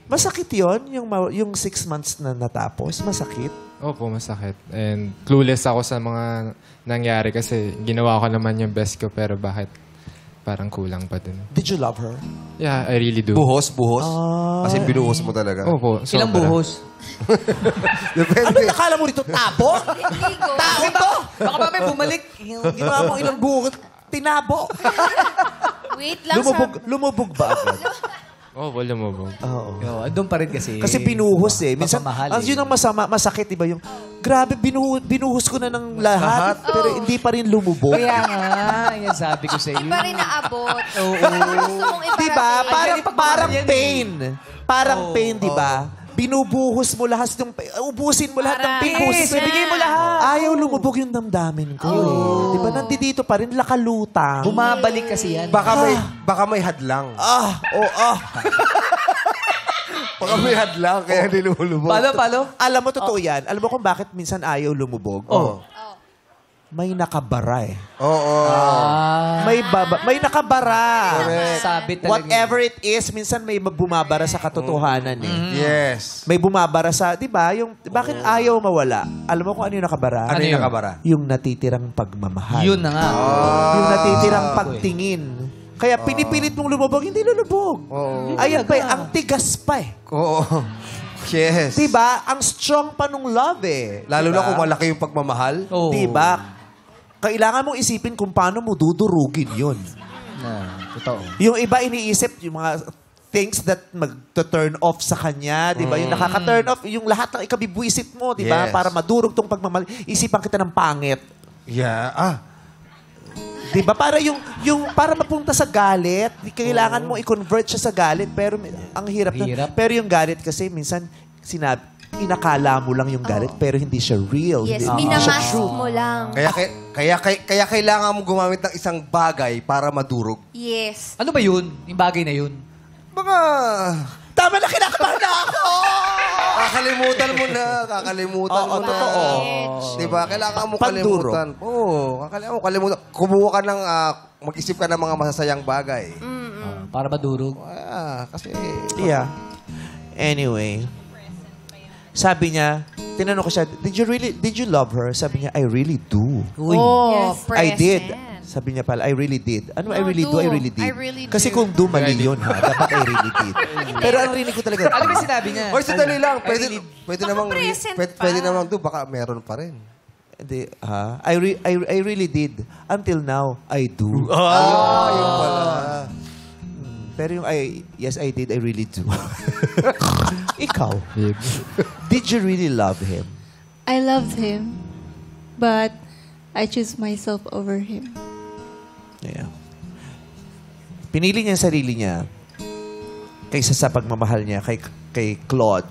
Masakit yon yung 6 months na natapos? Masakit? Opo, masakit. And clueless ako sa mga nangyari kasi ginawa ko naman yung best ko pero bakit parang kulang pa din. Did you love her? Yeah, I really do. Buhos? Kasi binuhos mo talaga. Opo, Ilang sobra. buhos? Ano nakala mo rito? Tabo? Tao to? Baka mamaya bumalik. Ginawa mo ilang buhok. Tinabo. Wait lang Lumubog ba agad? Opo, lumubog. Oo. Doon pa rin kasi. Kasi binuhos eh. Minsan, Pagmamahal yun ang masakit, di ba? Yung, grabe, binuhos ko na ng lahat, pero hindi pa rin lumubog. Kaya nga, yan sabi ko sa iyo. Di pa rin naabot. Oo. Gusto mong iparating. Di ba? Parang yan eh. pain. Parang pain, di ba? Binubuhos mo lahat ng ubusin mo lahat ng pain. Yes, bigay mo lahat. Ayaw lumubog yung damdamin ko. Di ba? Nandito pa rin, lakalutang. Bumabalik kasi yan. Baka may hadlang. Baka may hadlang, kaya hindi lumulubog. Palo? Alam mo, totoo yan. Alam mo kung bakit minsan ayaw lumubog? May nakabara eh. Oo. May nakabara. Sabit talaga. Whatever it is, minsan may bumabara sa katotohanan eh. Yes. May bumabara sa, di ba, yung, bakit ayaw mawala? Alam mo kung ano yung nakabara? Ano yung nakabara? Yung natitirang pagmamahal. Yun na nga. Yung natitirang pagtingin. Kaya pinipilit mong lumubog, hindi lulubog. Ayan pa eh, ang tigas pa eh. Oo. Yes. Diba? Ang strong pa nung love eh. Lalo diba? na kung malaki yung pagmamahal. Oo. Diba? Kailangan mong isipin kung paano mo dudurugin yun. Totoo. Yung iba iniisip, yung mga things that mag-turn off sa kanya, di ba? Yung nakaka-turn off, yung lahat ng ikabibwisit mo, di ba? Yes. Para madurog tong pagmamahal. Isipan kita ng pangit. Yeah. Di ba? Para para mapunta sa galit, kailangan mo i-convert siya sa galit, pero ang hirap. Hirap. Pero yung galit kasi, minsan, inakala mo lang yung galit, pero hindi siya real. Yes, Hindi siya minamask true. mo lang. Kaya kailangan mo gumamit ng isang bagay para madurog. Yes. Ano ba yun? Yung bagay na yun? Mga... Tama na, kinakabahan na ako! Kakalimutan mo na. Oo, totoo. Diba? Kailangan mo Panduro. kalimutan. Oo. Kailangan mo kalimutan. Kumuha ka ng... mag-isip ka ng mga masasayang bagay. Para madurog. Kasi... Yeah. Anyway, sabi niya, tinanong ko siya, did you love her? Sabi niya, I really do. Oh, yes, I did. present. Sabi niya pala, I really did. Ano, I No, really do? I really did. I really Kasi do. kung do, mali yun ha. Dapat I really did. Pero ang rinig ko talaga, Ano ba sinabi niya? Oy, sadali lang. Pwede Baka namang... present pa. Pwede namang do. Baka meron pa rin. Hindi, ha? I really did. Until now, I do. Yun pala. Pero yung yes, I did, I really do. Ikaw, did you really love him? I loved him, but I choose myself over him. Yeah. Pinili niya ang sarili niya kaysa sa pagmamahal niya kay Claude.